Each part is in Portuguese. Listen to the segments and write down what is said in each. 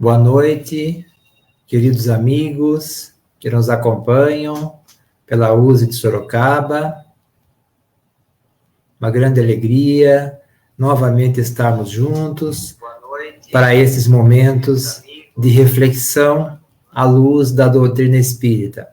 Boa noite, queridos amigos que nos acompanham pela USE de Sorocaba. Uma grande alegria novamente estarmos juntos para esses momentos de reflexão à luz da doutrina espírita,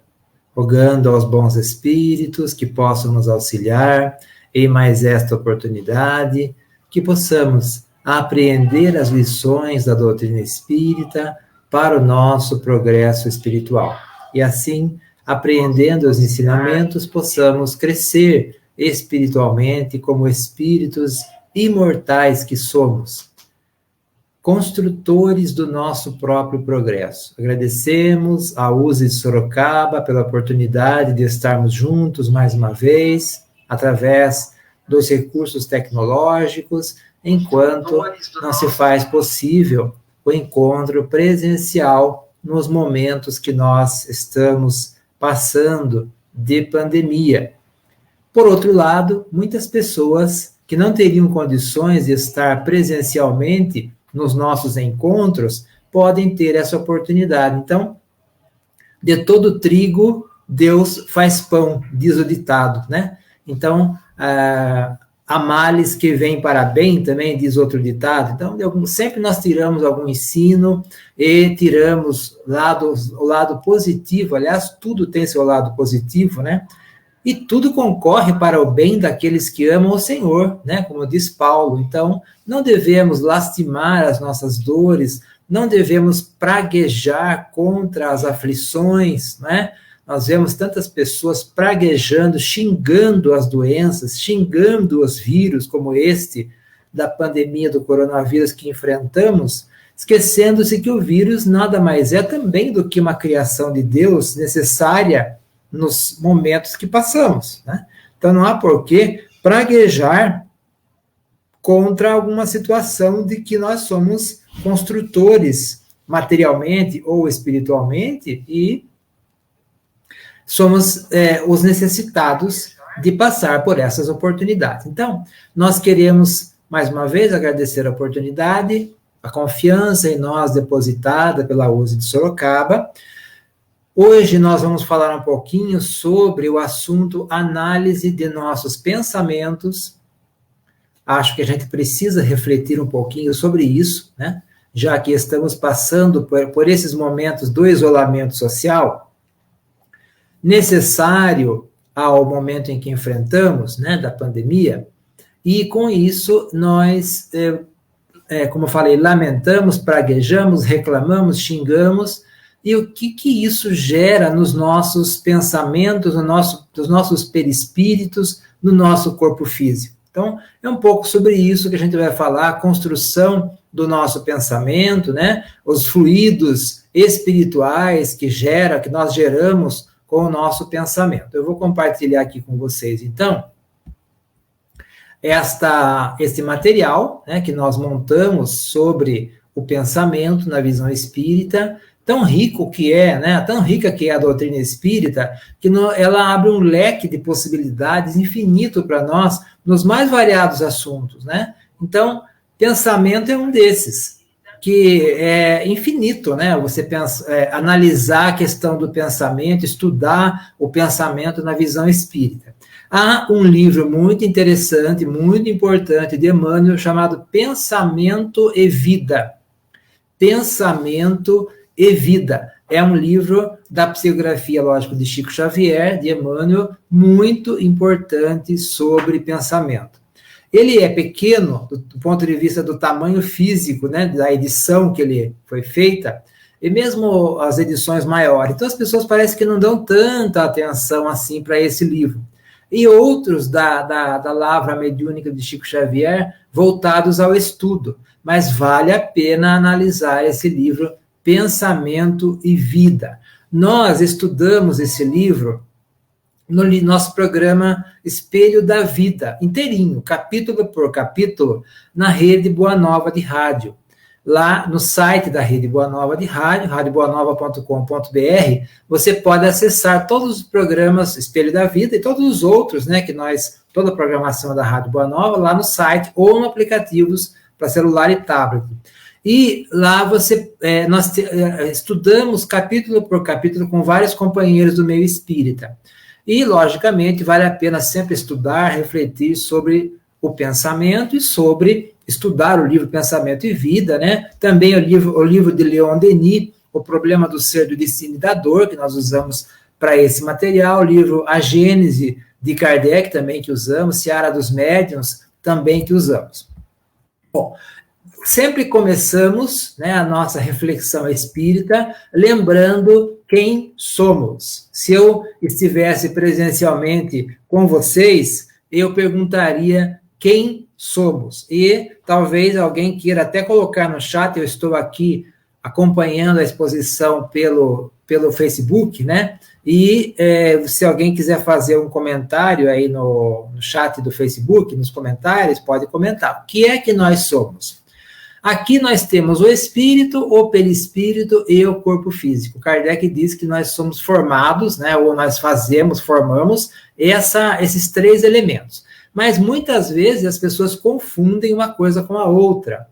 rogando aos bons espíritos que possam nos auxiliar em mais esta oportunidade, que possamos apreender as lições da doutrina espírita para o nosso progresso espiritual. E assim, apreendendo os ensinamentos, possamos crescer espiritualmente como espíritos imortais que somos, construtores do nosso próprio progresso. Agradecemos à USE de Sorocaba pela oportunidade de estarmos juntos mais uma vez, através dos recursos tecnológicos, enquanto não se faz possível o encontro presencial nos momentos que nós estamos passando de pandemia. Por outro lado, muitas pessoas que não teriam condições de estar presencialmente nos nossos encontros podem ter essa oportunidade. Então, de todo trigo, Deus faz pão, diz o ditado, né? Então, há males que vêm para bem, também diz outro ditado. Então, sempre nós tiramos algum ensino e tiramos o lado positivo. Aliás, tudo tem seu lado positivo, né? E tudo concorre para o bem daqueles que amam o Senhor, né? Como diz Paulo. Então, não devemos lastimar as nossas dores, não devemos praguejar contra as aflições, né? Nós vemos tantas pessoas praguejando, xingando as doenças, xingando os vírus, como este da pandemia do coronavírus que enfrentamos, esquecendo-se que o vírus nada mais é também do que uma criação de Deus necessária nos momentos que passamos, né? Então não há por que praguejar contra alguma situação de que nós somos construtores materialmente ou espiritualmente e somos os necessitados de passar por essas oportunidades. Então, nós queremos, mais uma vez, agradecer a oportunidade, a confiança em nós depositada pela USE de Sorocaba. Hoje nós vamos falar um pouquinho sobre o assunto análise de nossos pensamentos. Acho que a gente precisa refletir um pouquinho sobre isso, né? Já que estamos passando por esses momentos do isolamento social, necessário ao momento em que enfrentamos, né, da pandemia, e com isso nós, como eu falei, lamentamos, praguejamos, reclamamos, xingamos, e o que isso gera nos nossos pensamentos, nos nossos perispíritos, no nosso corpo físico. Então, é um pouco sobre isso que a gente vai falar, a construção do nosso pensamento, né, os fluidos espirituais que nós geramos com o nosso pensamento. Eu vou compartilhar aqui com vocês, então, este material, né, que nós montamos sobre o pensamento na visão espírita, tão rico que é, né, tão rica que é a doutrina espírita, que ela abre um leque de possibilidades infinito para nós, nos mais variados assuntos, né? Então, pensamento é um desses, que é infinito, né? Você analisar a questão do pensamento, estudar o pensamento na visão espírita. Há um livro muito interessante, muito importante de Emmanuel, chamado Pensamento e Vida. Pensamento e Vida. É um livro da psicografia, lógico, de Chico Xavier, de Emmanuel, muito importante sobre pensamento. Ele é pequeno do ponto de vista do tamanho físico, né, da edição que ele foi feita, e mesmo as edições maiores. Então, as pessoas parecem que não dão tanta atenção assim para esse livro. E outros da Lavra Mediúnica de Chico Xavier, voltados ao estudo. Mas vale a pena analisar esse livro, Pensamento e Vida. Nós estudamos esse livro no nosso programa Espelho da Vida, inteirinho, capítulo por capítulo, na Rede Boa Nova de Rádio. Lá no site da Rede Boa Nova de Rádio, radioboanova.com.br, você pode acessar todos os programas Espelho da Vida e todos os outros, né, toda a programação da Rádio Boa Nova, lá no site ou no aplicativos para celular e tablet. E lá nós estudamos capítulo por capítulo com vários companheiros do meio espírita. E, logicamente, vale a pena sempre estudar, refletir sobre o pensamento e sobre estudar o livro Pensamento e Vida, né? Também o livro de Leon Denis, O Problema do Ser, do Destino e da Dor, que nós usamos para esse material, o livro A Gênese, de Kardec, também que usamos, Seara dos Médiuns, também que usamos. Bom, sempre começamos, né, a nossa reflexão espírita lembrando quem somos. Se eu estivesse presencialmente com vocês, eu perguntaria quem somos. E talvez alguém queira até colocar no chat, eu estou aqui acompanhando a exposição pelo Facebook, né? E se alguém quiser fazer um comentário aí no chat do Facebook, nos comentários, pode comentar. O que é que nós somos? Aqui nós temos o espírito, o perispírito e o corpo físico. Kardec diz que nós somos formados, né, ou nós formamos esses três elementos. Mas muitas vezes as pessoas confundem uma coisa com a outra.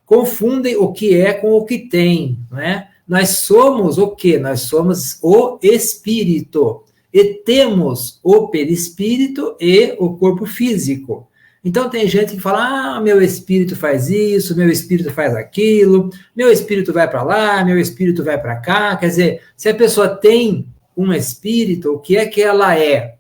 Confundem o que é com o que tem, né? Nós somos o quê? Nós somos o espírito. E temos o perispírito e o corpo físico. Então, tem gente que fala, meu espírito faz isso, meu espírito faz aquilo, meu espírito vai para lá, meu espírito vai para cá. Quer dizer, se a pessoa tem um espírito, o que é que ela é?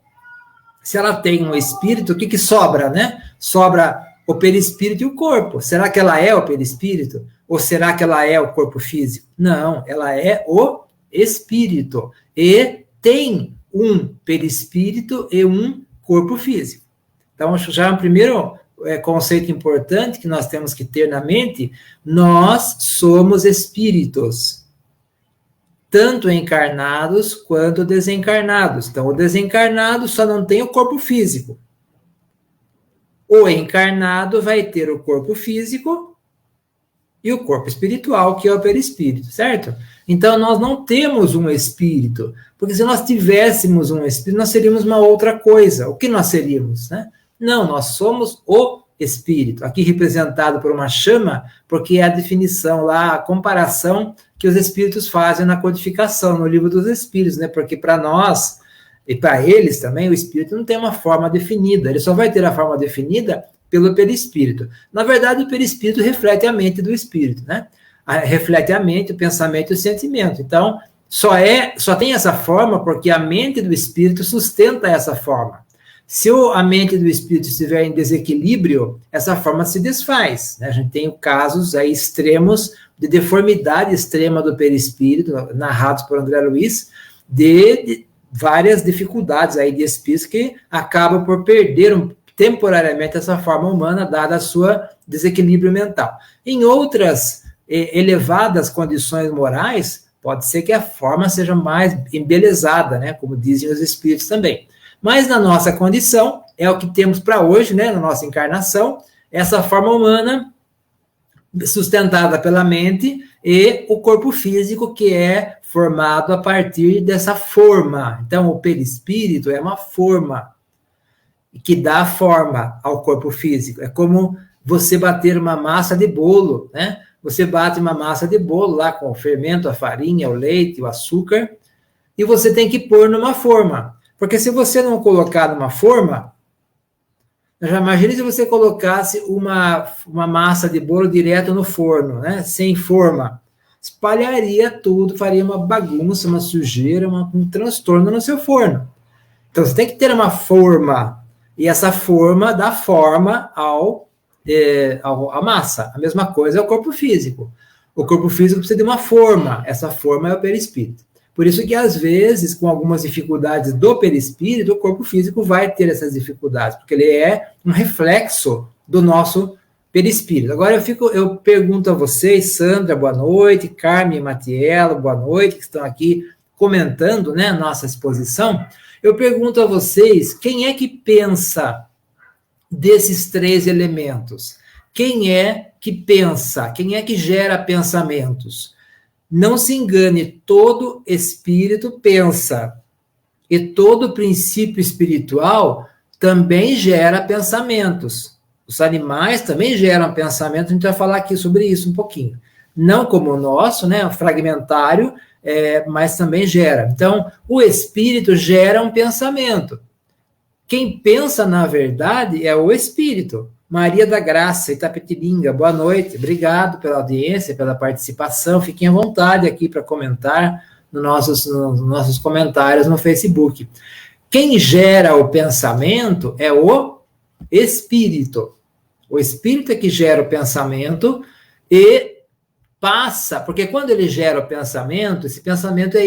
Se ela tem um espírito, o que sobra, né? Sobra o perispírito e o corpo. Será que ela é o perispírito? Ou será que ela é o corpo físico? Não, ela é o espírito. E tem um perispírito e um corpo físico. Então, já é um primeiro conceito importante que nós temos que ter na mente, nós somos espíritos, tanto encarnados quanto desencarnados. Então, o desencarnado só não tem o corpo físico. O encarnado vai ter o corpo físico e o corpo espiritual, que é o perispírito, certo? Então, nós não temos um espírito, porque se nós tivéssemos um espírito, nós seríamos uma outra coisa. O que nós seríamos, né? Não, nós somos o espírito, aqui representado por uma chama, porque é a definição lá, a comparação que os espíritos fazem na codificação, no livro dos espíritos, né? Porque para nós, e para eles também, o espírito não tem uma forma definida, ele só vai ter a forma definida pelo perispírito. Na verdade, o perispírito reflete a mente do espírito, né? Reflete a mente, o pensamento e o sentimento. Então, só tem essa forma porque a mente do espírito sustenta essa forma. Se a mente do espírito estiver em desequilíbrio, essa forma se desfaz, né? A gente tem casos aí extremos de deformidade extrema do perispírito, narrados por André Luiz, de várias dificuldades aí de espíritos que acabam por perder temporariamente essa forma humana, dada a sua desequilíbrio mental. Em outras elevadas condições morais, pode ser que a forma seja mais embelezada, né? Como dizem os espíritos também. Mas na nossa condição, é o que temos para hoje, né, na nossa encarnação, essa forma humana sustentada pela mente e o corpo físico que é formado a partir dessa forma. Então, o perispírito é uma forma que dá forma ao corpo físico. É como você bater uma massa de bolo, né? Você bate uma massa de bolo lá com o fermento, a farinha, o leite, o açúcar, e você tem que pôr numa forma. Porque se você não colocar numa forma, já imagine se você colocasse uma massa de bolo direto no forno, né? Sem forma. Espalharia tudo, faria uma bagunça, uma sujeira, um transtorno no seu forno. Então, você tem que ter uma forma, e essa forma dá forma à massa. A mesma coisa é o corpo físico. O corpo físico precisa de uma forma, essa forma é o perispírito. Por isso que, às vezes, com algumas dificuldades do perispírito, o corpo físico vai ter essas dificuldades, porque ele é um reflexo do nosso perispírito. Agora, eu pergunto a vocês, Sandra, boa noite, Carmen e Matiela, boa noite, que estão aqui comentando, né, nossa exposição. Eu pergunto a vocês, quem é que pensa desses três elementos? Quem é que pensa? Quem é que gera pensamentos? Não se engane, todo espírito pensa. E todo princípio espiritual também gera pensamentos. Os animais também geram pensamento, a gente vai falar aqui sobre isso um pouquinho. Não como o nosso, né, fragmentário, mas também gera. Então, o espírito gera um pensamento. Quem pensa, na verdade, é o espírito. Maria da Graça, Itapetininga, boa noite. Obrigado pela audiência, pela participação. Fiquem à vontade aqui para comentar nos nossos comentários no Facebook. Quem gera o pensamento é o espírito. O espírito é que gera o pensamento e passa, porque quando ele gera o pensamento, esse pensamento é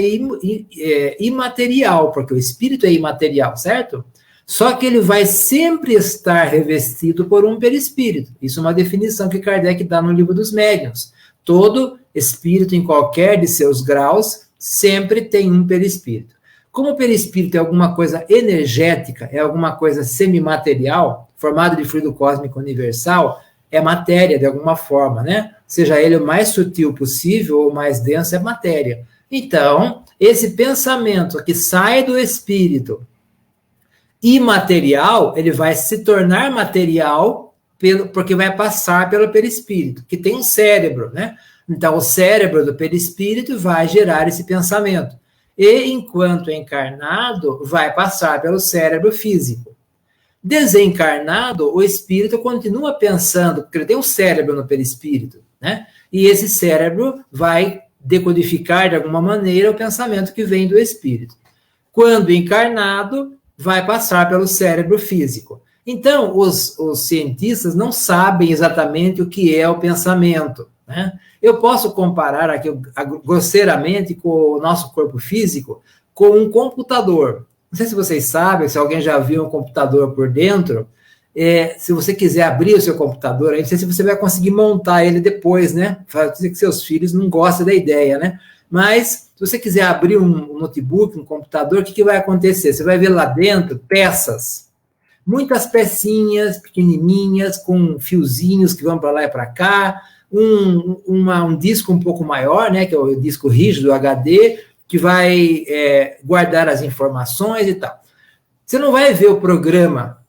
imaterial, porque o espírito é imaterial, certo? Só que ele vai sempre estar revestido por um perispírito. Isso é uma definição que Kardec dá no Livro dos Médiuns. Todo espírito, em qualquer de seus graus, sempre tem um perispírito. Como o perispírito é alguma coisa energética, é alguma coisa semimaterial, formado de fluido cósmico universal, é matéria de alguma forma, né? Seja ele o mais sutil possível ou o mais denso, é matéria. Então, esse pensamento que sai do espírito imaterial, ele vai se tornar material porque vai passar pelo perispírito, que tem um cérebro, né? Então, o cérebro do perispírito vai gerar esse pensamento. E, enquanto encarnado, vai passar pelo cérebro físico. Desencarnado, o espírito continua pensando, porque ele tem um cérebro no perispírito, né? E esse cérebro vai decodificar de alguma maneira o pensamento que vem do espírito. Quando encarnado, vai passar pelo cérebro físico. Então, os cientistas não sabem exatamente o que é o pensamento, né? Eu posso comparar aqui grosseiramente com o nosso corpo físico com um computador. Não sei se vocês sabem, se alguém já viu um computador por dentro, se você quiser abrir o seu computador, aí não sei se você vai conseguir montar ele depois, né? Faz dizer que seus filhos não gostam da ideia, né? Mas, se você quiser abrir um notebook, um computador, o que vai acontecer? Você vai ver lá dentro peças, muitas pecinhas pequenininhas, com fiozinhos que vão para lá e para cá, um disco um pouco maior, né, que é o disco rígido, HD, que vai guardar as informações e tal. Você não vai ver o programa.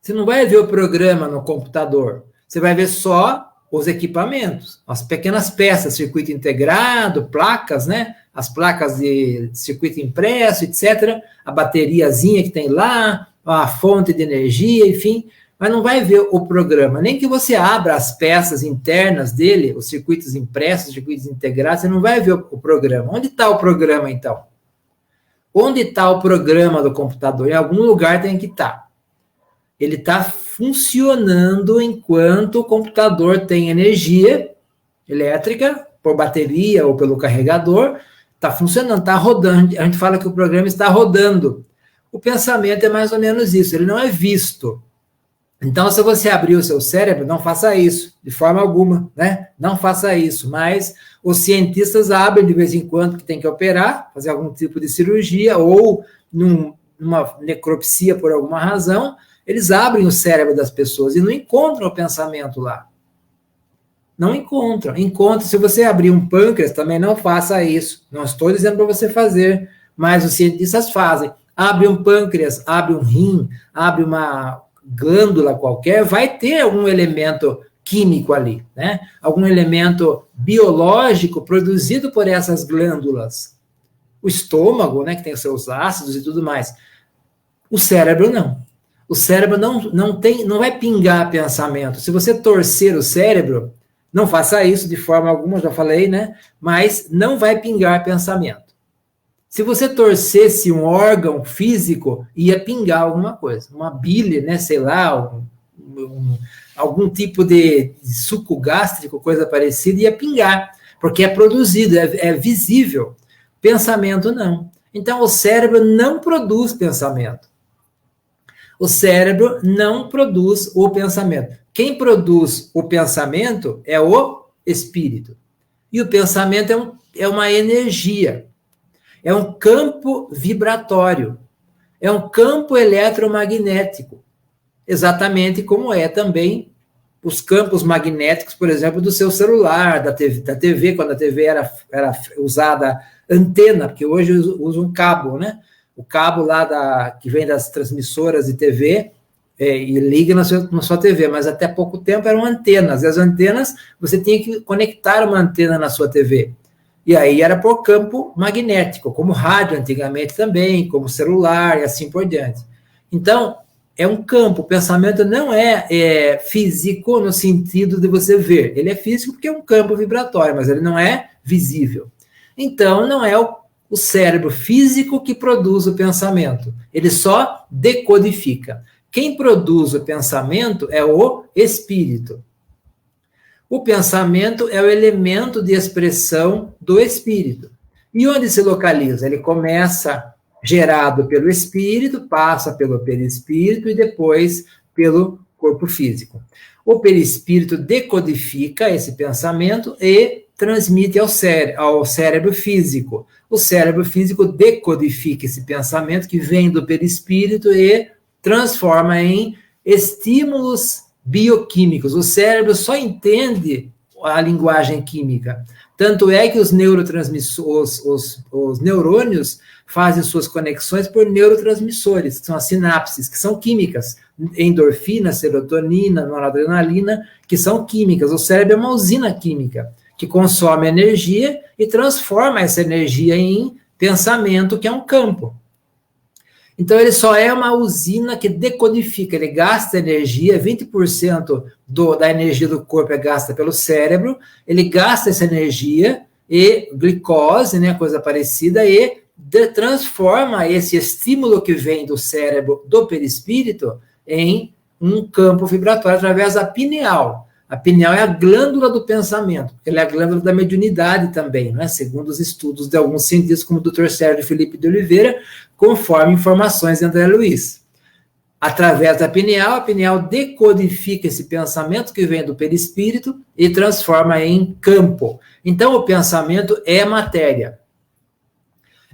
Você não vai ver o programa no computador. Você vai ver só os equipamentos, as pequenas peças, circuito integrado, placas, né? As placas de circuito impresso, etc. A bateriazinha que tem lá, a fonte de energia, enfim. Mas não vai ver o programa. Nem que você abra as peças internas dele, os circuitos impressos, os circuitos integrados, você não vai ver o programa. Onde está o programa, então? Onde está o programa do computador? Em algum lugar tem que estar. Ele está funcionando enquanto o computador tem energia elétrica, por bateria ou pelo carregador, está funcionando, está rodando. A gente fala que o programa está rodando. O pensamento é mais ou menos isso, ele não é visto. Então, se você abrir o seu cérebro, não faça isso, de forma alguma, né? Não faça isso, mas os cientistas abrem de vez em quando que tem que operar, fazer algum tipo de cirurgia, ou numa necropsia por alguma razão, eles abrem o cérebro das pessoas e não encontram o pensamento lá. Não encontram. Se você abrir um pâncreas, também não faça isso. Não estou dizendo para você fazer, mas os cientistas fazem. Abre um pâncreas, abre um rim, abre uma glândula qualquer, vai ter algum elemento químico ali, né? Algum elemento biológico produzido por essas glândulas. O estômago, né, que tem os seus ácidos e tudo mais. O cérebro não. O cérebro não vai pingar pensamento. Se você torcer o cérebro, não faça isso de forma alguma, já falei, né? Mas não vai pingar pensamento. Se você torcesse um órgão físico, ia pingar alguma coisa. Uma bile, né? Sei lá, algum tipo de suco gástrico, coisa parecida, ia pingar. Porque é produzido, é visível. Pensamento não. Então, o cérebro não produz pensamento. O cérebro não produz o pensamento. Quem produz o pensamento é o espírito. E o pensamento é uma energia. É um campo vibratório. É um campo eletromagnético. Exatamente como é também os campos magnéticos, por exemplo, do seu celular, da TV, quando a TV era usada antena, porque hoje usa um cabo, né? O cabo lá que vem das transmissoras de TV e liga na sua TV, mas até pouco tempo eram antenas, e as antenas, você tinha que conectar uma antena na sua TV. E aí era por campo magnético, como rádio antigamente também, como celular e assim por diante. Então, é um campo, o pensamento não é físico no sentido de você ver. Ele é físico porque é um campo vibratório, mas ele não é visível. Então, não é o cérebro físico que produz o pensamento. Ele só decodifica. Quem produz o pensamento é o espírito. O pensamento é o elemento de expressão do espírito. E onde se localiza? Ele começa gerado pelo espírito, passa pelo perispírito e depois pelo corpo físico. O perispírito decodifica esse pensamento e transmite ao cérebro físico. O cérebro físico decodifica esse pensamento que vem do perispírito e transforma em estímulos bioquímicos. O cérebro só entende a linguagem química. Tanto é que os neurotransmissores, os neurônios fazem suas conexões por neurotransmissores, que são as sinapses, que são químicas. Endorfina, serotonina, noradrenalina, que são químicas. O cérebro é uma usina química, que consome energia e transforma essa energia em pensamento, que é um campo. Então, ele só é uma usina que decodifica, ele gasta energia, 20% da energia do corpo é gasta pelo cérebro, ele gasta essa energia e glicose, né, coisa parecida, e transforma esse estímulo que vem do cérebro, do perispírito, em um campo vibratório através da pineal. A pineal é a glândula do pensamento, porque ela é a glândula da mediunidade também, né? Segundo os estudos de alguns cientistas, como o Dr. Sérgio Felipe de Oliveira, conforme informações de André Luiz. Através da pineal, a pineal decodifica esse pensamento que vem do perispírito e transforma em campo. Então, o pensamento é matéria.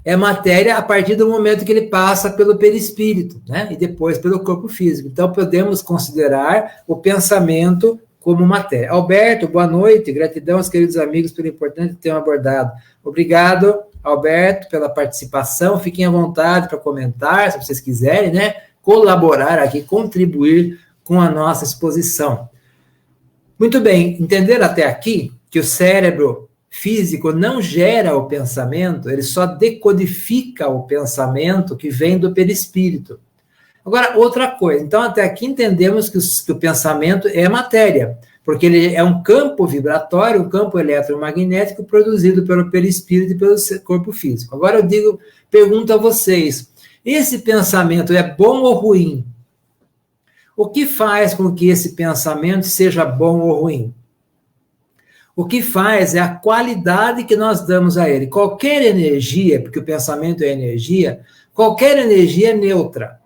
É matéria a partir do momento que ele passa pelo perispírito, né? E depois pelo corpo físico. Então, podemos considerar o pensamento como matéria. Alberto, boa noite, gratidão aos queridos amigos pelo importante tema abordado. Obrigado, Alberto, pela participação, fiquem à vontade para comentar, se vocês quiserem, né, colaborar aqui, contribuir com a nossa exposição. Muito bem, entenderam até aqui que o cérebro físico não gera o pensamento, ele só decodifica o pensamento que vem do perispírito. Agora, outra coisa, então até aqui entendemos que o pensamento é matéria, porque ele é um campo vibratório, um campo eletromagnético produzido pelo perispírito e pelo corpo físico. Agora pergunto a vocês, esse pensamento é bom ou ruim? O que faz com que esse pensamento seja bom ou ruim? O que faz é a qualidade que nós damos a ele. Qualquer energia, porque o pensamento é energia, qualquer energia é neutra.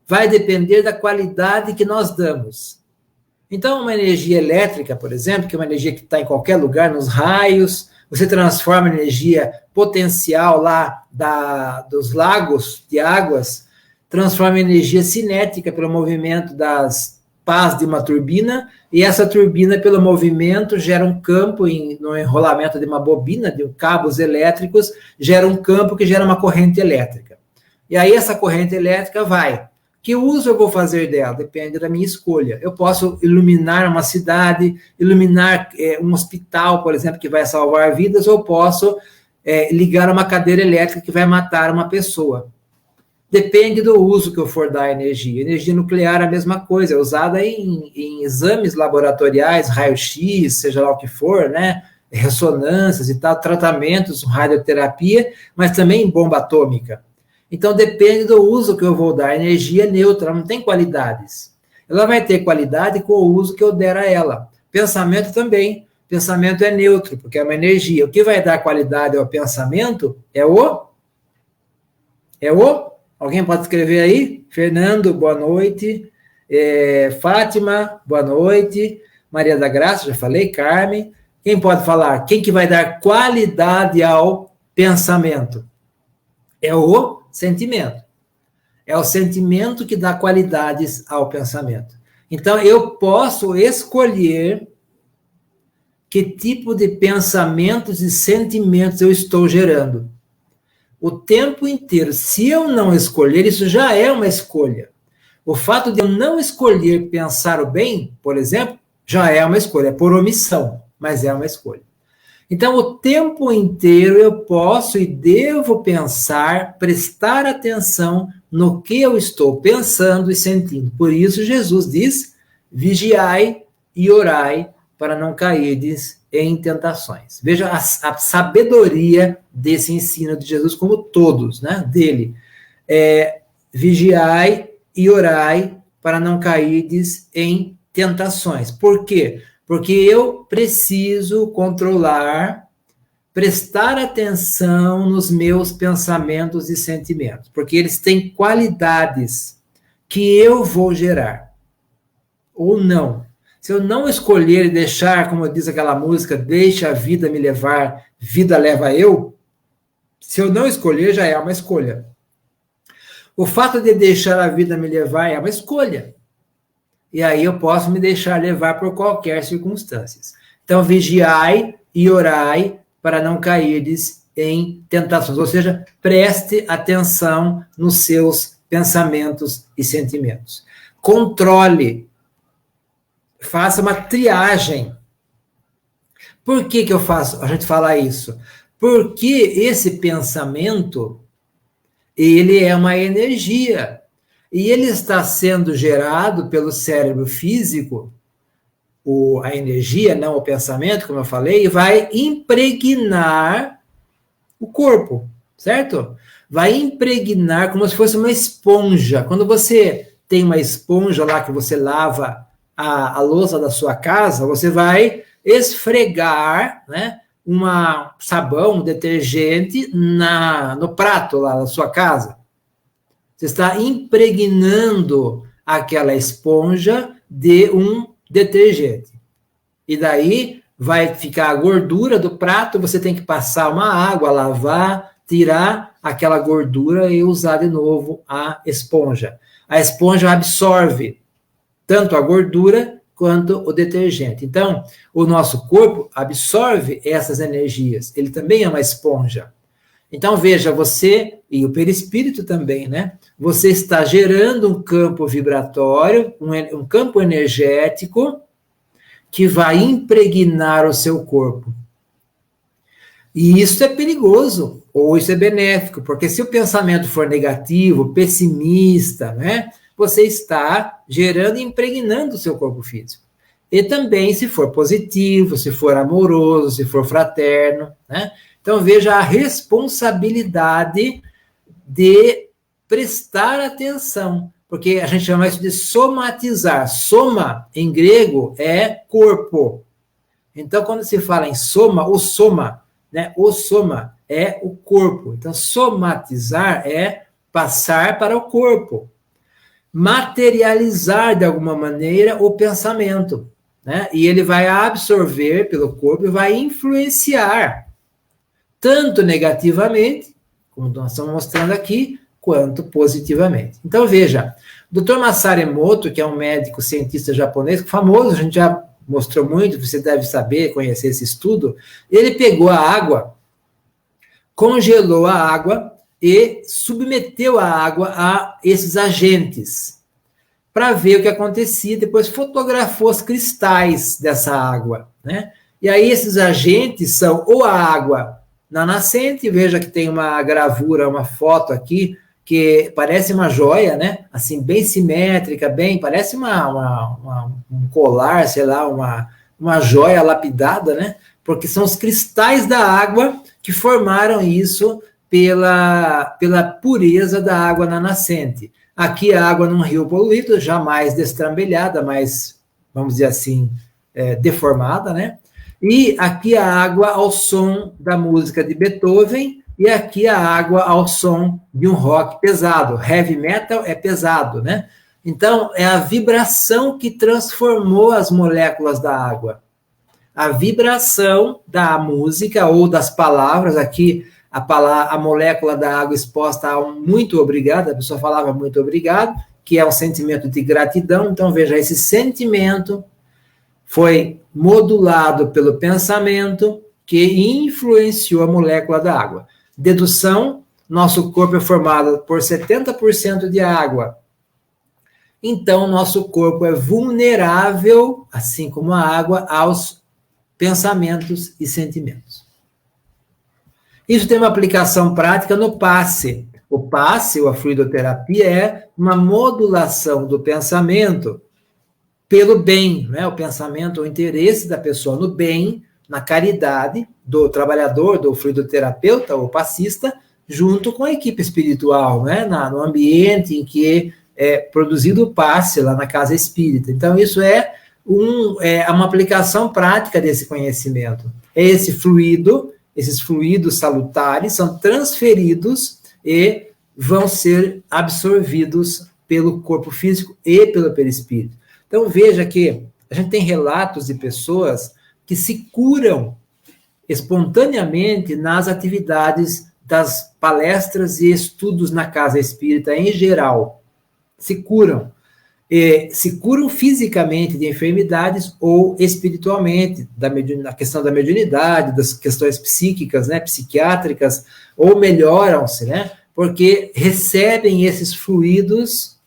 Vai depender da qualidade que nós damos. Então, uma energia elétrica, por exemplo, que é uma energia que está em qualquer lugar, nos raios, você transforma energia potencial lá dos lagos de águas, transforma em energia cinética pelo movimento das pás de uma turbina, e essa turbina, pelo movimento, gera um campo no enrolamento de uma bobina, de cabos elétricos, gera um campo que gera uma corrente elétrica. E aí essa corrente elétrica vai. Que uso eu vou fazer dela? Depende da minha escolha. Eu posso iluminar uma cidade, iluminar um hospital, por exemplo, que vai salvar vidas, ou posso ligar uma cadeira elétrica que vai matar uma pessoa. Depende do uso que eu for dar à energia. Energia nuclear é a mesma coisa, é usada em exames laboratoriais, raio-x, seja lá o que for, né? Ressonâncias e tal, tratamentos, radioterapia, mas também em bomba atômica. Então, depende do uso que eu vou dar. A energia é neutra, ela não tem qualidades. Ela vai ter qualidade com o uso que eu der a ela. Pensamento também. Pensamento é neutro, porque é uma energia. O que vai dar qualidade ao pensamento é o... Alguém pode escrever aí? Fernando, boa noite. Fátima, boa noite. Maria da Graça, já falei. Carmen. Quem pode falar? Quem que vai dar qualidade ao pensamento? É o sentimento. É o sentimento que dá qualidades ao pensamento. Então, eu posso escolher que tipo de pensamentos e sentimentos eu estou gerando. O tempo inteiro. Se eu não escolher, isso já é uma escolha. O fato de eu não escolher pensar o bem, por exemplo, já é uma escolha, é por omissão, mas é uma escolha. Então, o tempo inteiro eu posso e devo pensar, prestar atenção no que eu estou pensando e sentindo. Por isso, Jesus diz: vigiai e orai para não cairdes em tentações. Veja a sabedoria desse ensino de Jesus, como todos, né, dele. Vigiai e orai para não cairdes em tentações. Por quê? Porque eu preciso controlar, prestar atenção nos meus pensamentos e sentimentos, porque eles têm qualidades que eu vou gerar, ou não. Se eu não escolher e deixar, como diz aquela música, deixa a vida me levar, vida leva eu, se eu não escolher, já é uma escolha. O fato de deixar a vida me levar é uma escolha. E aí eu posso me deixar levar por qualquer circunstância. Então, vigiai e orai para não cairdes em tentações. Ou seja, preste atenção nos seus pensamentos e sentimentos. Controle. Faça uma triagem. Por que a gente fala isso? Porque esse pensamento, ele é uma energia. E ele está sendo gerado pelo cérebro físico, a energia, não o pensamento, como eu falei, e vai impregnar o corpo, certo? Vai impregnar como se fosse uma esponja. Quando você tem uma esponja lá que você lava a louça da sua casa, você vai esfregar, né, sabão, um detergente no prato lá da sua casa. Você está impregnando aquela esponja de um detergente. E daí vai ficar a gordura do prato, você tem que passar uma água, lavar, tirar aquela gordura e usar de novo a esponja. A esponja absorve tanto a gordura quanto o detergente. Então, o nosso corpo absorve essas energias. Ele também é uma esponja. Então, veja, você, e o perispírito também, né? Você está gerando um campo vibratório, um campo energético que vai impregnar o seu corpo. E isso é perigoso, ou isso é benéfico, porque se o pensamento for negativo, pessimista, né? Você está gerando e impregnando o seu corpo físico. E também se for positivo, se for amoroso, se for fraterno, né? Então, veja a responsabilidade de prestar atenção, porque a gente chama isso de somatizar. Soma, em grego, é corpo. Então, quando se fala em soma, né? O soma é o corpo. Então, somatizar é passar para o corpo. Materializar, de alguma maneira, o pensamento, né? E ele vai absorver pelo corpo e vai influenciar tanto negativamente, como nós estamos mostrando aqui, quanto positivamente. Então, veja, o Dr. Masaru Emoto, que é um médico cientista japonês, famoso, a gente já mostrou muito, você deve saber, conhecer esse estudo, ele pegou a água, congelou a água e submeteu a água a esses agentes, para ver o que acontecia, depois fotografou os cristais dessa água, né? E aí esses agentes são ou a água na nascente, veja que tem uma gravura, uma foto aqui, que parece uma joia, né? Assim, bem simétrica, parece um colar, sei lá, uma joia lapidada, né? Porque são os cristais da água que formaram isso pela pureza da água na nascente. Aqui a água num rio poluído, jamais destrambelhada, mas, vamos dizer assim, deformada, né? E aqui a água ao som da música de Beethoven, e aqui a água ao som de um rock pesado. Heavy metal é pesado, né? Então, é a vibração que transformou as moléculas da água. A vibração da música ou das palavras, aqui a molécula da água exposta a um muito obrigado, a pessoa falava muito obrigado, que é um sentimento de gratidão. Então, veja, esse sentimento foi modulado pelo pensamento que influenciou a molécula da água. Dedução, nosso corpo é formado por 70% de água. então o nosso corpo é vulnerável, assim como a água, aos pensamentos e sentimentos. Isso tem uma aplicação prática no passe. O passe, ou a fluidoterapia, é uma modulação do pensamento pelo bem, né? O pensamento, o interesse da pessoa no bem, na caridade do trabalhador, do fluidoterapeuta ou passista, junto com a equipe espiritual, né? No ambiente em que é produzido o passe lá na casa espírita. Então, isso é uma aplicação prática desse conhecimento. É esse fluido, esses fluidos salutares são transferidos e vão ser absorvidos pelo corpo físico e pelo perispírito. Então, veja que a gente tem relatos de pessoas que se curam espontaneamente nas atividades das palestras e estudos na casa espírita em geral. Se curam. Se curam fisicamente de enfermidades ou espiritualmente, na questão da mediunidade, das questões psíquicas, né, psiquiátricas, ou melhoram-se, né, porque recebem esses fluidos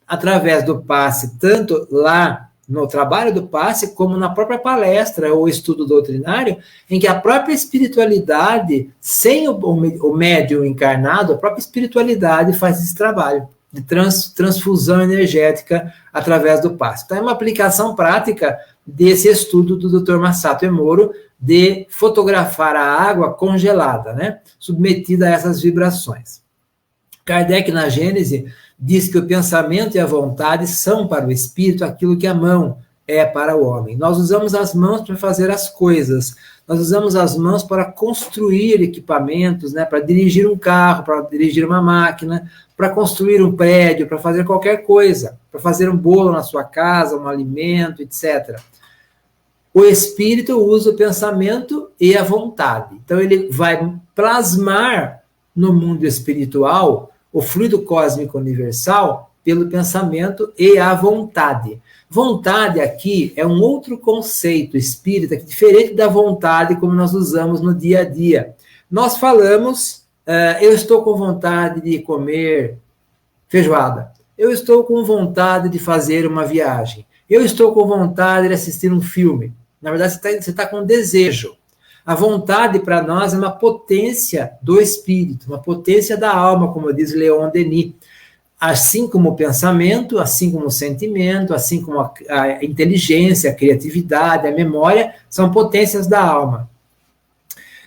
através do passe, tanto lá no trabalho do passe, como na própria palestra ou estudo doutrinário, em que a própria espiritualidade, sem o médium encarnado, a própria espiritualidade faz esse trabalho de transfusão energética através do passe. Então, é uma aplicação prática desse estudo do Dr. Masato Emoro de fotografar a água congelada, né, submetida a essas vibrações. Kardec, na Gênese, diz que o pensamento e a vontade são para o espírito aquilo que a mão é para o homem. Nós usamos as mãos para fazer as coisas, nós usamos as mãos para construir equipamentos, né, para dirigir um carro, para dirigir uma máquina, para construir um prédio, para fazer qualquer coisa, para fazer um bolo na sua casa, um alimento, etc. O espírito usa o pensamento e a vontade. Então, ele vai plasmar no mundo espiritual o fluido cósmico universal pelo pensamento e a vontade. Vontade aqui é um outro conceito espírita, que é diferente da vontade como nós usamos no dia a dia. Nós falamos, eu estou com vontade de comer feijoada, eu estou com vontade de fazer uma viagem, eu estou com vontade de assistir um filme. Na verdade, você está com desejo. A vontade, para nós, é uma potência do espírito, uma potência da alma, como diz Leon Denis. Assim como o pensamento, assim como o sentimento, assim como a inteligência, a criatividade, a memória, são potências da alma.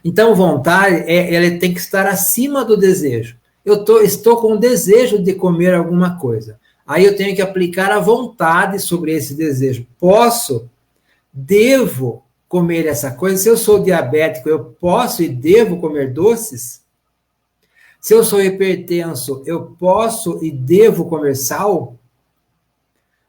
Então, vontade, ela tem que estar acima do desejo. Eu estou com o desejo de comer alguma coisa. Aí eu tenho que aplicar a vontade sobre esse desejo. Devo comer essa coisa? Se eu sou diabético, eu posso e devo comer doces? Se eu sou hipertenso, eu posso e devo comer sal?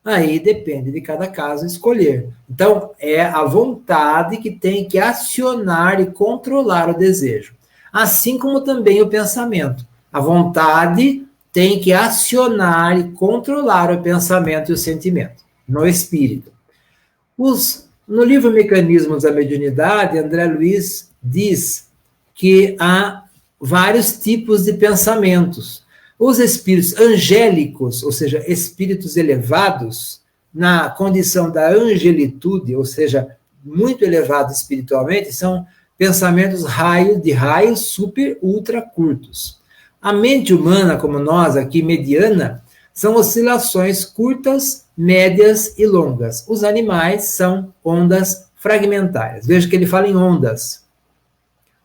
Aí depende de cada caso escolher. Então, é a vontade que tem que acionar e controlar o desejo. Assim como também o pensamento. A vontade tem que acionar e controlar o pensamento e o sentimento, no espírito. No livro Mecanismos da Mediunidade, André Luiz diz que há vários tipos de pensamentos. Os espíritos angélicos, ou seja, espíritos elevados, na condição da angelitude, ou seja, muito elevados espiritualmente, são pensamentos de raios super, ultra curtos. A mente humana, como nós aqui, mediana, são oscilações curtas, médias e longas. Os animais são ondas fragmentárias. Veja que ele fala em ondas.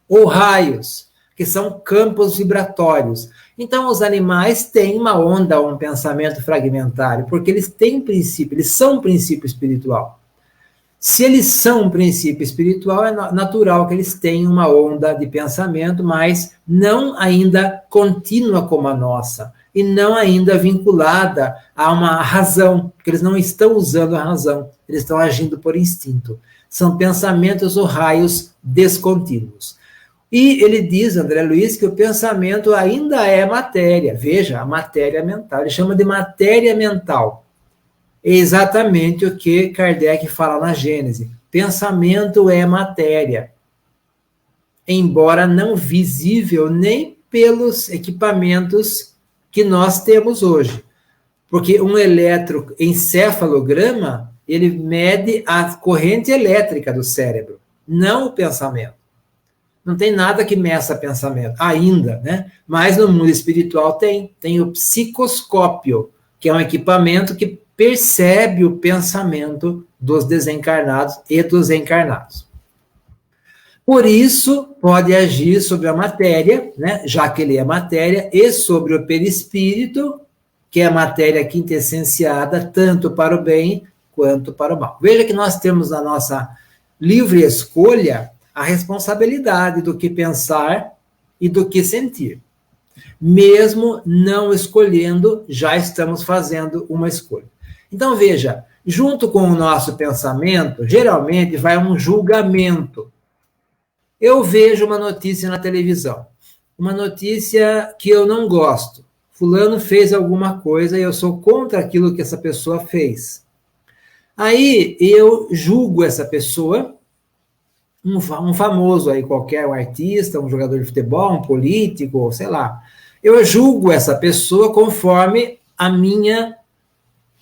Ou raios, que são campos vibratórios. Então, os animais têm uma onda, um pensamento fragmentário, porque eles têm princípio, eles são um princípio espiritual. Se eles são um princípio espiritual, é natural que eles tenham uma onda de pensamento, mas não ainda contínua como a nossa, e não ainda vinculada a uma razão, porque eles não estão usando a razão, eles estão agindo por instinto. São pensamentos ou raios descontínuos. E ele diz, André Luiz, que o pensamento ainda é matéria. Veja, a matéria mental. Ele chama de matéria mental. É exatamente o que Kardec fala na Gênese. Pensamento é matéria. Embora não visível nem pelos equipamentos que nós temos hoje. Porque um eletroencefalograma, ele mede a corrente elétrica do cérebro, não o pensamento. Não tem nada que meça pensamento, ainda, né? Mas no mundo espiritual tem o psicoscópio, que é um equipamento que percebe o pensamento dos desencarnados e dos encarnados. Por isso, pode agir sobre a matéria, né? Já que ele é matéria, e sobre o perispírito, que é a matéria quintessenciada tanto para o bem quanto para o mal. Veja que nós temos na nossa livre escolha a responsabilidade do que pensar e do que sentir. Mesmo não escolhendo, já estamos fazendo uma escolha. Então, veja, junto com o nosso pensamento, geralmente vai um julgamento. Eu vejo uma notícia na televisão, uma notícia que eu não gosto. Fulano fez alguma coisa e eu sou contra aquilo que essa pessoa fez. Aí eu julgo essa pessoa, um famoso aí qualquer, um artista, um jogador de futebol, um político, sei lá. Eu julgo essa pessoa conforme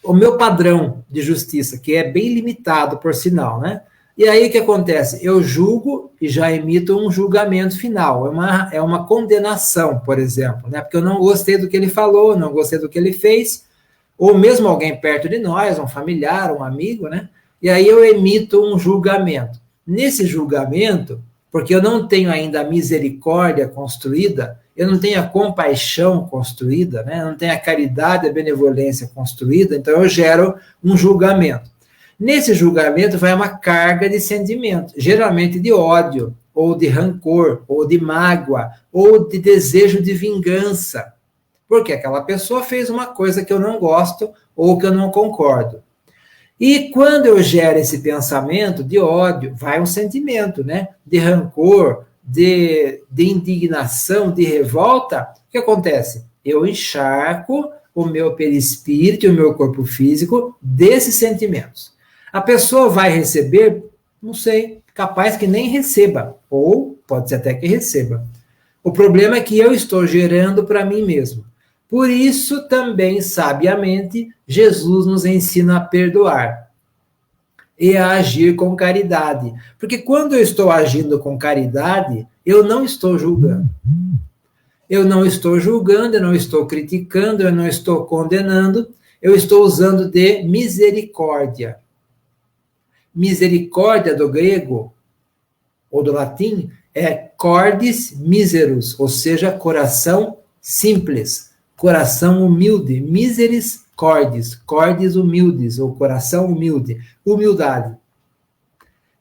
o meu padrão de justiça, que é bem limitado, por sinal, né? E aí o que acontece? Eu julgo e já emito um julgamento final, é uma condenação, por exemplo, né? Porque eu não gostei do que ele falou, não gostei do que ele fez, ou mesmo alguém perto de nós, um familiar, um amigo, né? E aí eu emito um julgamento. Nesse julgamento, porque eu não tenho ainda a misericórdia construída, eu não tenho a compaixão construída, né? Eu não tenho a caridade, a benevolência construída, então eu gero um julgamento. Nesse julgamento vai uma carga de sentimento, geralmente de ódio, ou de rancor, ou de mágoa, ou de desejo de vingança, porque aquela pessoa fez uma coisa que eu não gosto ou que eu não concordo. E quando eu gero esse pensamento de ódio, vai um sentimento, né? De rancor, de indignação, de revolta. O que acontece? Eu encharco o meu perispírito e o meu corpo físico desses sentimentos. A pessoa vai receber, não sei, capaz que nem receba, ou pode ser até que receba. O problema é que eu estou gerando para mim mesmo. Por isso, também, sabiamente, Jesus nos ensina a perdoar e a agir com caridade. Porque quando eu estou agindo com caridade, eu não estou julgando. Eu não estou julgando, eu não estou criticando, eu não estou condenando, eu estou usando de misericórdia. Misericórdia do grego, ou do latim, é cordis miserus, ou seja, coração simples. Coração humilde, miseris cordis, cordis humildes, ou coração humilde, humildade.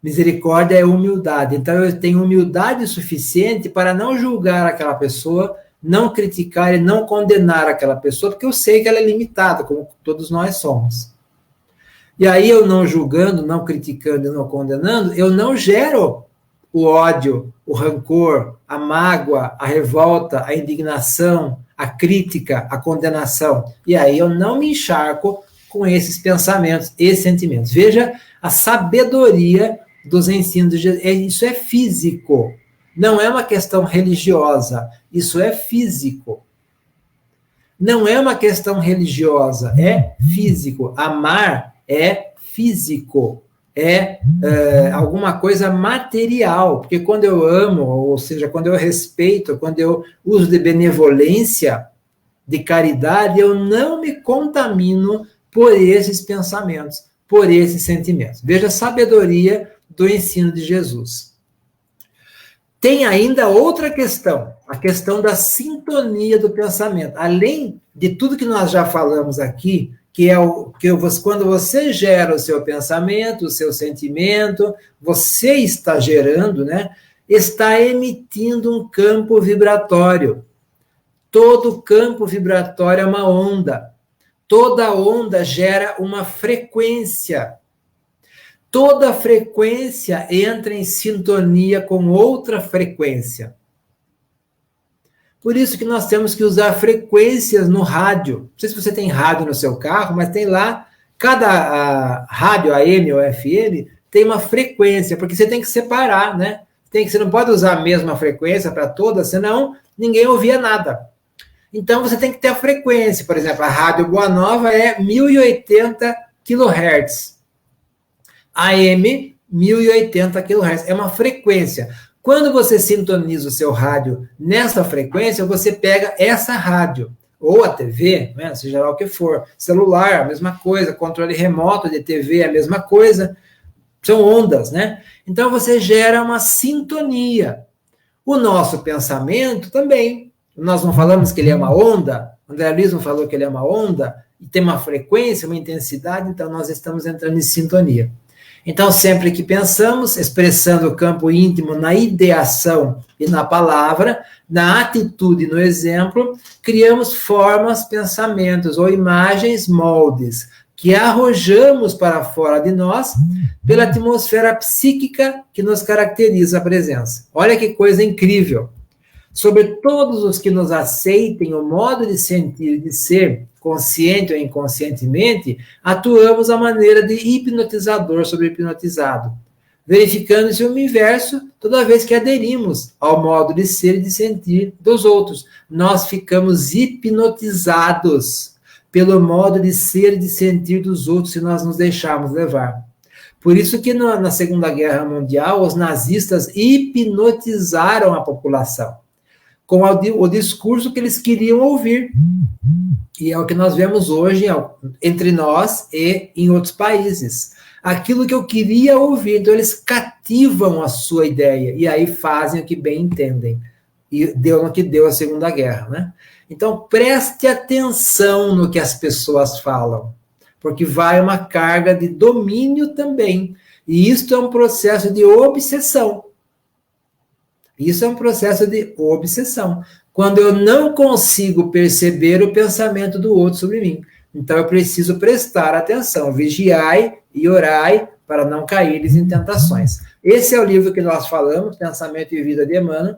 Misericórdia é humildade, então eu tenho humildade suficiente para não julgar aquela pessoa, não criticar e não condenar aquela pessoa, porque eu sei que ela é limitada, como todos nós somos. E aí eu não julgando, não criticando e não condenando, eu não gero o ódio, o rancor, a mágoa, a revolta, a indignação, a crítica, a condenação. E aí eu não me encharco com esses pensamentos e sentimentos. Veja a sabedoria dos ensinos de Jesus. Isso é físico, não é uma questão religiosa, isso é físico. Não é uma questão religiosa, é físico. Amar é físico, é alguma coisa material, porque quando eu amo, ou seja, quando eu respeito, quando eu uso de benevolência, de caridade, eu não me contamino por esses pensamentos, por esses sentimentos. Veja a sabedoria do ensino de Jesus. Tem ainda outra questão, a questão da sintonia do pensamento. Além de tudo que nós já falamos aqui, que é quando você gera o seu pensamento, o seu sentimento, você está gerando, né? Está emitindo um campo vibratório. Todo campo vibratório é uma onda. Toda onda gera uma frequência. Toda frequência entra em sintonia com outra frequência. Por isso que nós temos que usar frequências no rádio. Não sei se você tem rádio no seu carro, mas tem lá, cada rádio AM ou FM tem uma frequência, porque você tem que separar, né? Você não pode usar a mesma frequência para todas, senão ninguém ouvia nada. Então, você tem que ter a frequência. Por exemplo, a Rádio Boa Nova é 1080 kHz. AM, 1080 kHz. É uma frequência. Quando você sintoniza o seu rádio nessa frequência, você pega essa rádio. Ou a TV, né, seja lá o que for. Celular, a mesma coisa. Controle remoto de TV, a mesma coisa. São ondas, né? Então, você gera uma sintonia. O nosso pensamento também. Nós não falamos que ele é uma onda? André Luiz não falou que ele é uma onda? E tem uma frequência, uma intensidade, então nós estamos entrando em sintonia. Então, sempre que pensamos, expressando o campo íntimo na ideação e na palavra, na atitude e no exemplo, criamos formas, pensamentos ou imagens, moldes, que arrojamos para fora de nós pela atmosfera psíquica que nos caracteriza a presença. Olha que coisa incrível. Sobre todos os que nos aceitem o modo de sentir e de ser, consciente ou inconscientemente, atuamos a maneira de hipnotizador sobre o hipnotizado, verificando-se o inverso toda vez que aderimos ao modo de ser e de sentir dos outros. Nós ficamos hipnotizados pelo modo de ser e de sentir dos outros se nós nos deixarmos levar. Por isso que na Segunda Guerra Mundial, os nazistas hipnotizaram a população com o discurso que eles queriam ouvir. E é o que nós vemos hoje entre nós e em outros países. Aquilo que eu queria ouvir. Então, eles cativam a sua ideia e aí fazem o que bem entendem. E deu no que deu a Segunda Guerra, né? Então, preste atenção no que as pessoas falam, porque vai uma carga de domínio também. E isto é um processo de obsessão. Isso é um processo de obsessão. Quando eu não consigo perceber o pensamento do outro sobre mim. Então, eu preciso prestar atenção. Vigiai e orai para não caíres em tentações. Esse é o livro que nós falamos, Pensamento e Vida de Emmanuel,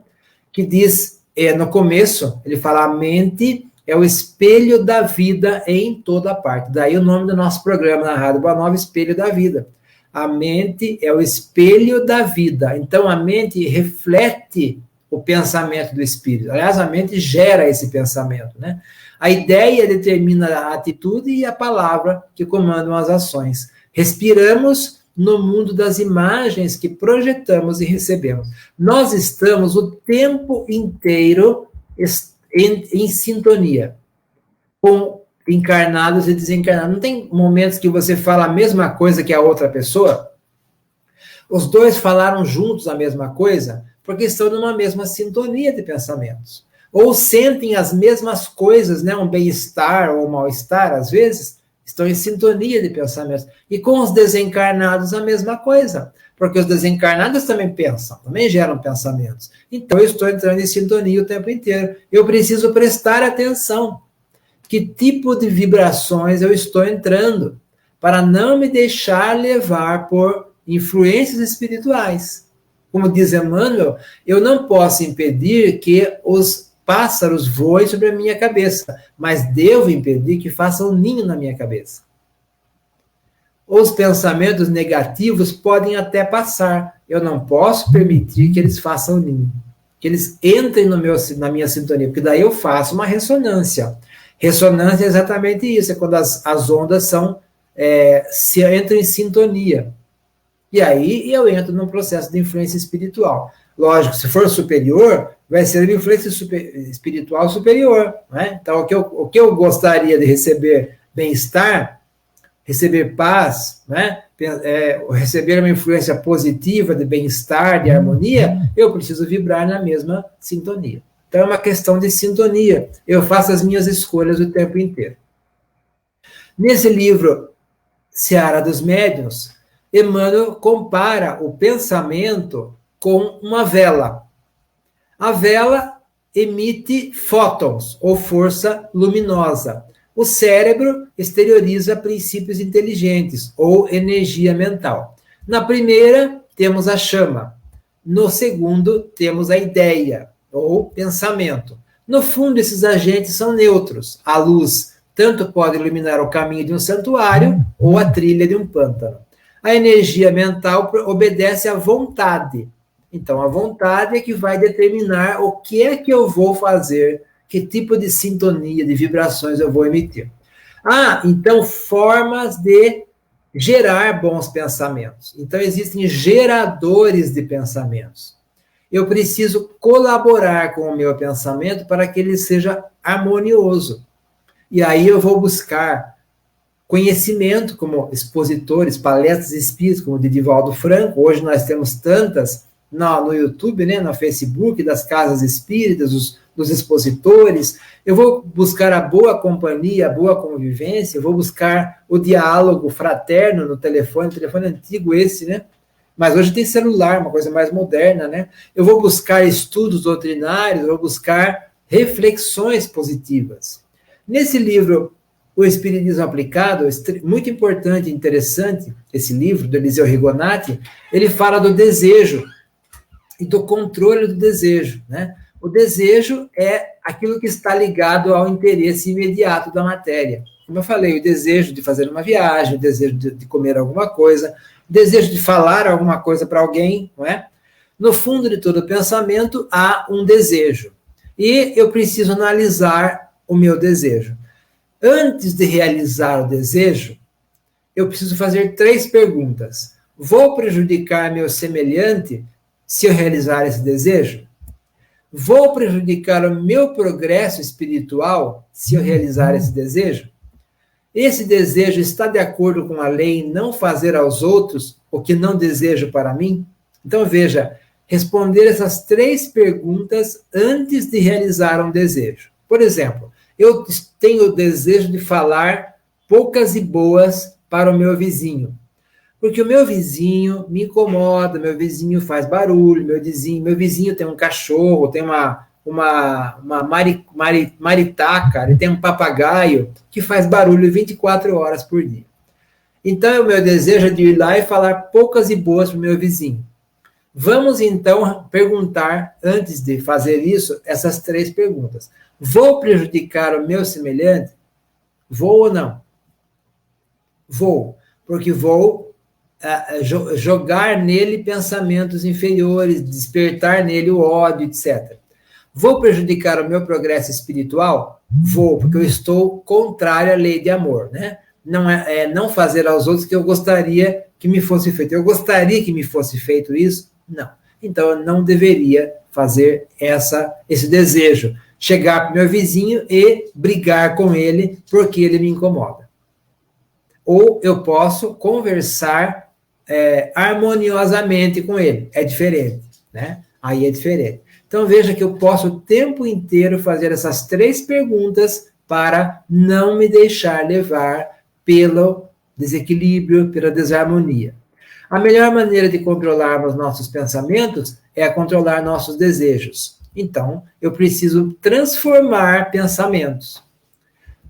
que diz, no começo, ele fala, a mente é o espelho da vida em toda parte. Daí o nome do nosso programa na Rádio Boa Nova, Espelho da Vida. A mente é o espelho da vida. Então, a mente reflete o pensamento do espírito. Aliás, a mente gera esse pensamento, né? A ideia determina a atitude e a palavra que comandam as ações. Respiramos no mundo das imagens que projetamos e recebemos. Nós estamos o tempo inteiro em sintonia com encarnados e desencarnados. Não tem momentos que você fala a mesma coisa que a outra pessoa? Os dois falaram juntos a mesma coisa porque estão numa mesma sintonia de pensamentos. Ou sentem as mesmas coisas, né? Um bem-estar ou um mal-estar, às vezes, estão em sintonia de pensamentos. E com os desencarnados, a mesma coisa. Porque os desencarnados também pensam, também geram pensamentos. Então, eu estou entrando em sintonia o tempo inteiro. Eu preciso prestar atenção. Que tipo de vibrações eu estou entrando, para não me deixar levar por influências espirituais. Como diz Emmanuel, eu não posso impedir que os pássaros voem sobre a minha cabeça, mas devo impedir que façam ninho na minha cabeça. Os pensamentos negativos podem até passar, eu não posso permitir que eles façam ninho, que eles entrem na minha sintonia, porque daí eu faço uma ressonância. Ressonância é exatamente isso, é quando as ondas se entram em sintonia. E aí eu entro num processo de influência espiritual. Lógico, se for superior, vai ser uma influência espiritual superior. Né? Então, o que eu gostaria de receber bem-estar, receber paz, né? Receber uma influência positiva de bem-estar, de harmonia, eu preciso vibrar na mesma sintonia. Então, é uma questão de sintonia. Eu faço as minhas escolhas o tempo inteiro. Nesse livro, Seara dos Médiuns, Emmanuel compara o pensamento com uma vela. A vela emite fótons, ou força luminosa. O cérebro exterioriza princípios inteligentes, ou energia mental. Na primeira, temos a chama. No segundo, temos a ideia, ou pensamento. No fundo, esses agentes são neutros. A luz tanto pode iluminar o caminho de um santuário ou a trilha de um pântano. A energia mental obedece à vontade. Então, a vontade é que vai determinar o que é que eu vou fazer Que tipo de sintonia, de vibrações eu vou emitir? Então, formas de gerar bons pensamentos. Então, existem geradores de pensamentos. Eu preciso colaborar com o meu pensamento para que ele seja harmonioso. E aí eu vou buscar conhecimento, como expositores, palestras espíritas, como o de Divaldo Franco. Hoje nós temos tantas no YouTube, né, no Facebook, das casas espíritas, dos expositores. Eu vou buscar a boa companhia, a boa convivência, eu vou buscar o diálogo fraterno no telefone antigo esse, né? Mas hoje tem celular, uma coisa mais moderna, né? Eu vou buscar estudos doutrinários, eu vou buscar reflexões positivas. Nesse livro, O Espiritismo Aplicado, muito importante e interessante, esse livro, do Eliseu Rigonati, ele fala do desejo e do controle do desejo, né? O desejo é aquilo que está ligado ao interesse imediato da matéria. Como eu falei, o desejo de fazer uma viagem, o desejo de comer alguma coisa, o desejo de falar alguma coisa para alguém, não é? No fundo de todo pensamento há um desejo. E eu preciso analisar o meu desejo. Antes de realizar o desejo, eu preciso fazer 3 perguntas. Vou prejudicar meu semelhante se eu realizar esse desejo? Vou prejudicar o meu progresso espiritual se eu realizar esse desejo? Esse desejo está de acordo com a lei em não fazer aos outros o que não desejo para mim? Então, veja, responder essas 3 perguntas antes de realizar um desejo. Por exemplo, eu tenho o desejo de falar poucas e boas para o meu vizinho. Porque o meu vizinho me incomoda, meu vizinho faz barulho, meu vizinho tem um cachorro, tem uma maritaca, ele tem um papagaio que faz barulho 24 horas por dia. Então, o meu desejo é de ir lá e falar poucas e boas para o meu vizinho. Vamos, então, perguntar, antes de fazer isso, essas 3 perguntas. Vou prejudicar o meu semelhante? Vou ou não? Vou, porque vou jogar nele pensamentos inferiores, despertar nele o ódio, etc. Vou prejudicar o meu progresso espiritual? Vou, porque eu estou contrário à lei de amor, né? Não fazer aos outros que eu gostaria que me fosse feito. Eu gostaria que me fosse feito isso? Não. Então, eu não deveria fazer esse desejo. Chegar para o meu vizinho e brigar com ele porque ele me incomoda. Ou eu posso conversar harmoniosamente com ele. É diferente, né? Aí é diferente. Então, veja que eu posso o tempo inteiro fazer essas 3 perguntas para não me deixar levar pelo desequilíbrio, pela desarmonia. A melhor maneira de controlarmos nossos pensamentos é controlar nossos desejos. Então, eu preciso transformar pensamentos.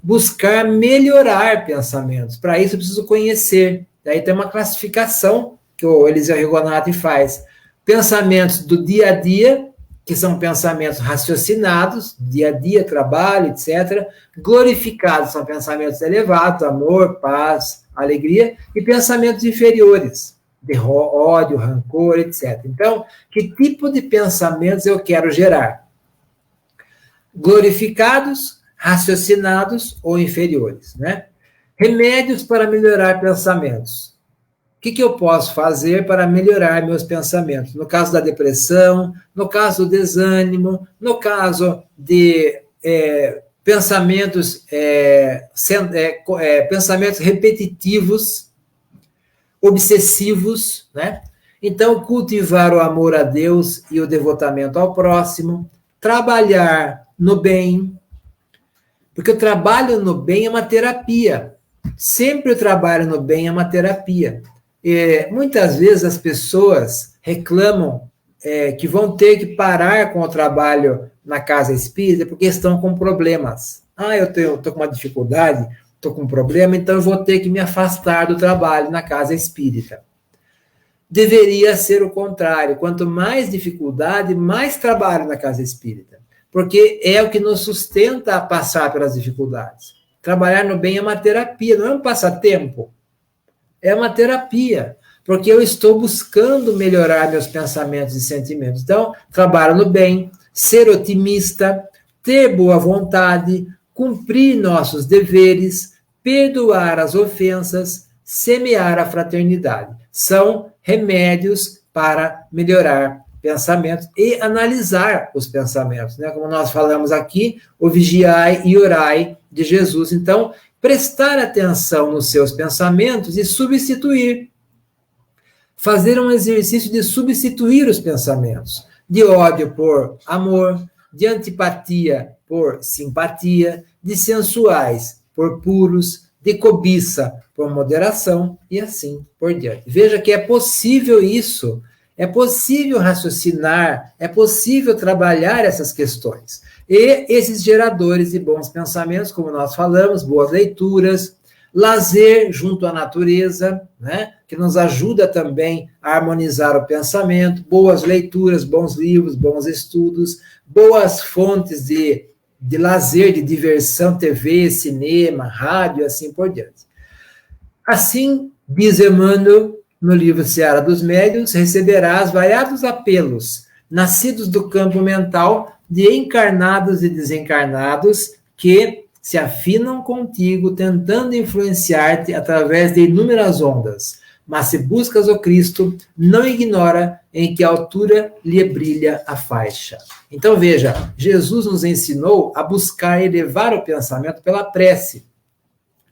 Buscar melhorar pensamentos. Para isso, eu preciso conhecer. Daí tem uma classificação que o Eliseu Rigonati faz. Pensamentos do dia a dia, que são pensamentos raciocinados, dia a dia, trabalho, etc. Glorificados são pensamentos elevados, amor, paz, alegria. E pensamentos inferiores, de ódio, rancor, etc. Então, que tipo de pensamentos eu quero gerar? Glorificados, raciocinados ou inferiores, né? Remédios para melhorar pensamentos. O que eu posso fazer para melhorar meus pensamentos? No caso da depressão, no caso do desânimo, no caso de pensamentos repetitivos, obsessivos, né? Então, cultivar o amor a Deus e o devotamento ao próximo, trabalhar no bem, porque o trabalho no bem é uma terapia. Sempre o trabalho no bem é uma terapia. Muitas vezes as pessoas reclamam que vão ter que parar com o trabalho na casa espírita porque estão com problemas. Eu estou com uma dificuldade, estou com um problema, então eu vou ter que me afastar do trabalho na casa espírita. Deveria ser o contrário. Quanto mais dificuldade, mais trabalho na casa espírita. Porque é o que nos sustenta a passar pelas dificuldades. Trabalhar no bem é uma terapia, não é um passatempo. É uma terapia, porque eu estou buscando melhorar meus pensamentos e sentimentos. Então, trabalho no bem, ser otimista, ter boa vontade, cumprir nossos deveres, perdoar as ofensas, semear a fraternidade. São remédios para melhorar pensamentos e analisar os pensamentos, né? Como nós falamos aqui, o vigiai e orai de Jesus. Então, prestar atenção nos seus pensamentos e substituir. Fazer um exercício de substituir os pensamentos. De ódio por amor, de antipatia por simpatia, de sensuais por puros, de cobiça por moderação e assim por diante. Veja que é possível isso, é possível raciocinar, é possível trabalhar essas questões. E esses geradores de bons pensamentos, como nós falamos, boas leituras, lazer junto à natureza, né, que nos ajuda também a harmonizar o pensamento, boas leituras, bons livros, bons estudos, boas fontes de lazer, de diversão, TV, cinema, rádio, assim por diante. Assim, diz Emmanuel, no livro Seara dos Médiuns, receberás variados apelos, nascidos do campo mental, de encarnados e desencarnados, que se afinam contigo, tentando influenciar-te através de inúmeras ondas. Mas se buscas o Cristo, não ignora em que altura lhe brilha a faixa. Então veja, Jesus nos ensinou a buscar elevar o pensamento pela prece.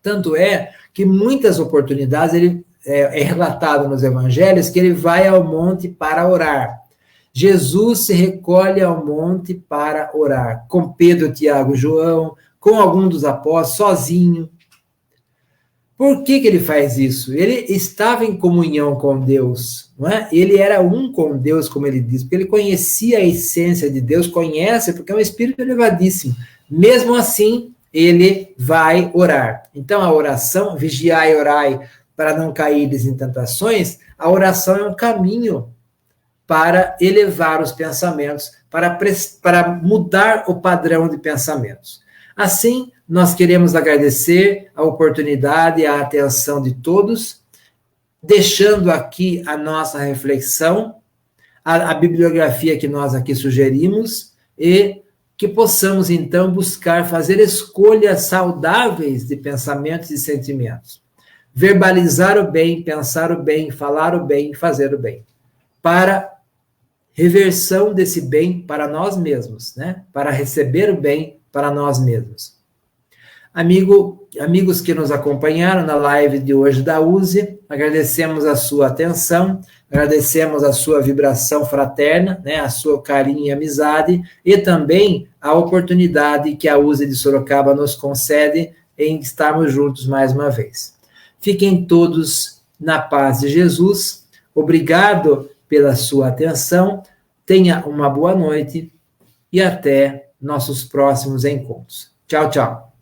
Tanto é que muitas oportunidades ele é relatado nos evangelhos que ele vai ao monte para orar. Jesus se recolhe ao monte para orar, com Pedro, Tiago e João, com algum dos apóstolos, sozinho. Por que ele faz isso? Ele estava em comunhão com Deus, não é? Ele era um com Deus, como ele diz, porque ele conhecia a essência de Deus, conhece, porque é um espírito elevadíssimo. Mesmo assim, ele vai orar. Então, a oração, vigiai e orai, para não caíres em tentações, a oração é um caminho para elevar os pensamentos, para mudar o padrão de pensamentos. Assim, nós queremos agradecer a oportunidade e a atenção de todos, deixando aqui a nossa reflexão, a bibliografia que nós aqui sugerimos, e que possamos, então, buscar fazer escolhas saudáveis de pensamentos e sentimentos. Verbalizar o bem, pensar o bem, falar o bem, fazer o bem. Para reversão desse bem para nós mesmos, né? Para receber o bem para nós mesmos. Amigos que nos acompanharam na live de hoje da USE, agradecemos a sua atenção, agradecemos a sua vibração fraterna, né, a sua carinho e amizade, e também a oportunidade que a USE de Sorocaba nos concede em estarmos juntos mais uma vez. Fiquem todos na paz de Jesus. Obrigado pela sua atenção. Tenha uma boa noite e até nossos próximos encontros. Tchau, tchau.